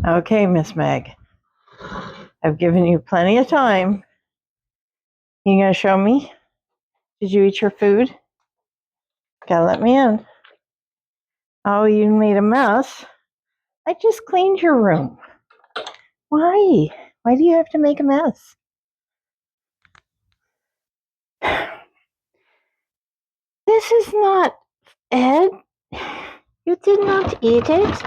Okay, Miss Meg. I've given you plenty of time. You gonna show me? Did you eat your food? Gotta let me in. Oh, you made a mess. I just cleaned your room. Why? Why do you have to make a mess? This is not Ed. You did not eat it.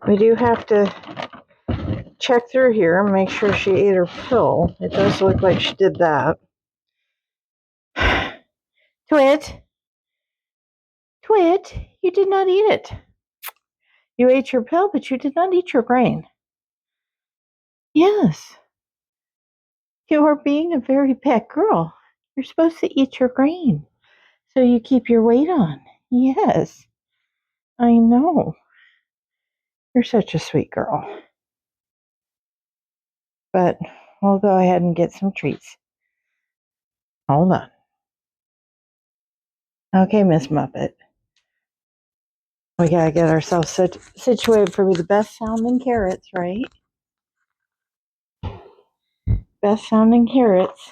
We do have to check through here and make sure she ate her pill. It does look like she did that. Twit, you did not eat it. You ate your pill, but you did not eat your brain. Yes, you are being a very bad girl. You're supposed to eat your grain so you keep your weight on. Yes, I know. You're such a sweet girl. But we'll go ahead and get some treats. Hold on. Okay, Miss Muppet. We gotta get ourselves situated for the best sounding carrots, right? Best sounding carrots.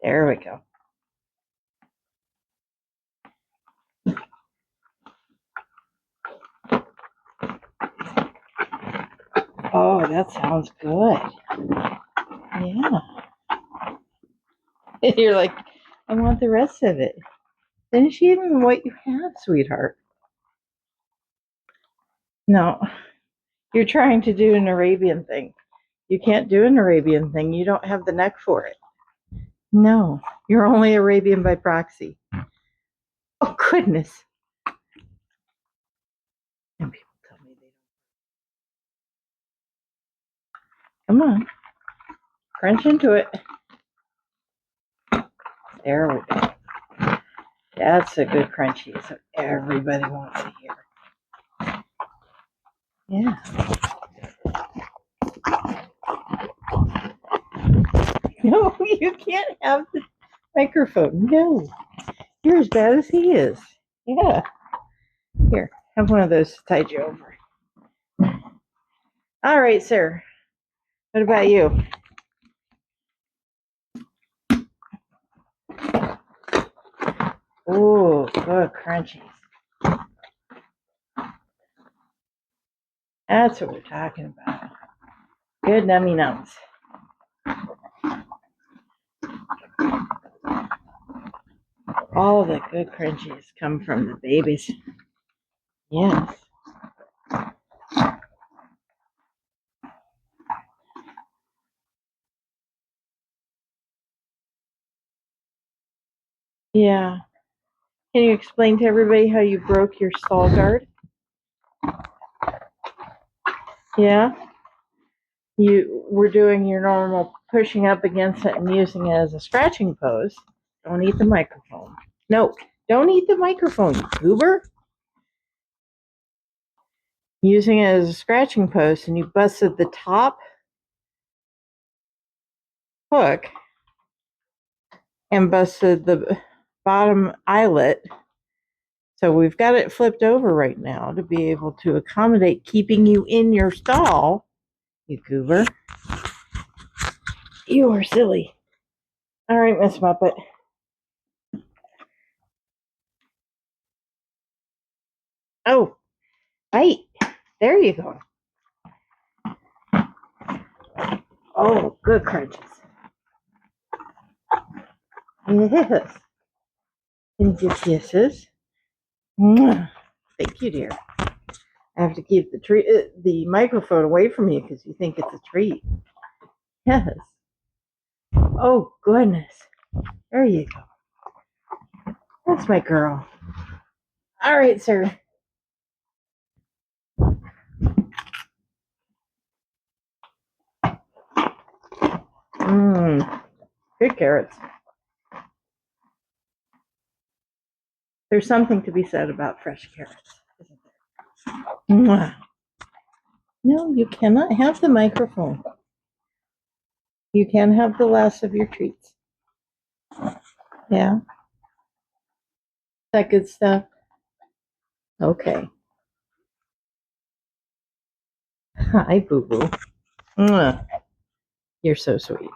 There we go. Oh, that sounds good. Yeah. You're like, I want the rest of it. Finish even what you have, sweetheart. No, you're trying to do an Arabian thing. You can't do an Arabian thing. You don't have the neck for it. No, you're only Arabian by proxy. Oh, goodness. And people tell me they don't. Come on. Crunch into it. There we go. That's a good crunchy. So everybody wants to hear. Yeah. No, you can't have the microphone. No. You're as bad as he is. Yeah. Here, have one of those to tide you over. All right, sir. What about you? Ooh, good crunchies. That's what we're talking about. Good nummy nums. All the good crunchies come from the babies. Yes. Yeah. Can you explain to everybody how you broke your stall guard? Yeah. You were doing your normal pushing up against it and using it as a scratching pose. Don't eat the microphone. No, don't eat the microphone, you goober. Using it as a scratching post, and you busted the top hook and busted the bottom eyelet. So we've got it flipped over right now to be able to accommodate keeping you in your stall, you goober. You are silly. All right, Miss Muppet. Oh, right. There you go. Oh, good crunches. Yes. And your kisses. Mwah. Thank you, dear. I have to keep the microphone away from you because you think it's a treat. Yes. Oh, goodness. There you go. That's my girl. All right, sir. Mmm. Good carrots. There's something to be said about fresh carrots, isn't there? Mwah. No, you cannot have the microphone. You can have the last of your treats. Yeah. That good stuff? Okay. Hi, boo boo. You're so sweet.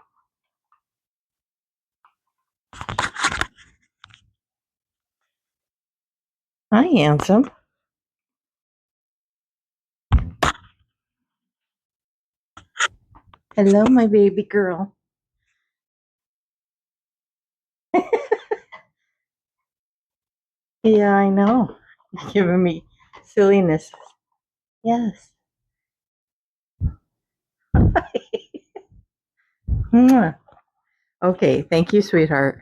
Hi, handsome. Hello, my baby girl. Yeah, I know. You're giving me silliness. Yes. Okay, thank you, sweetheart.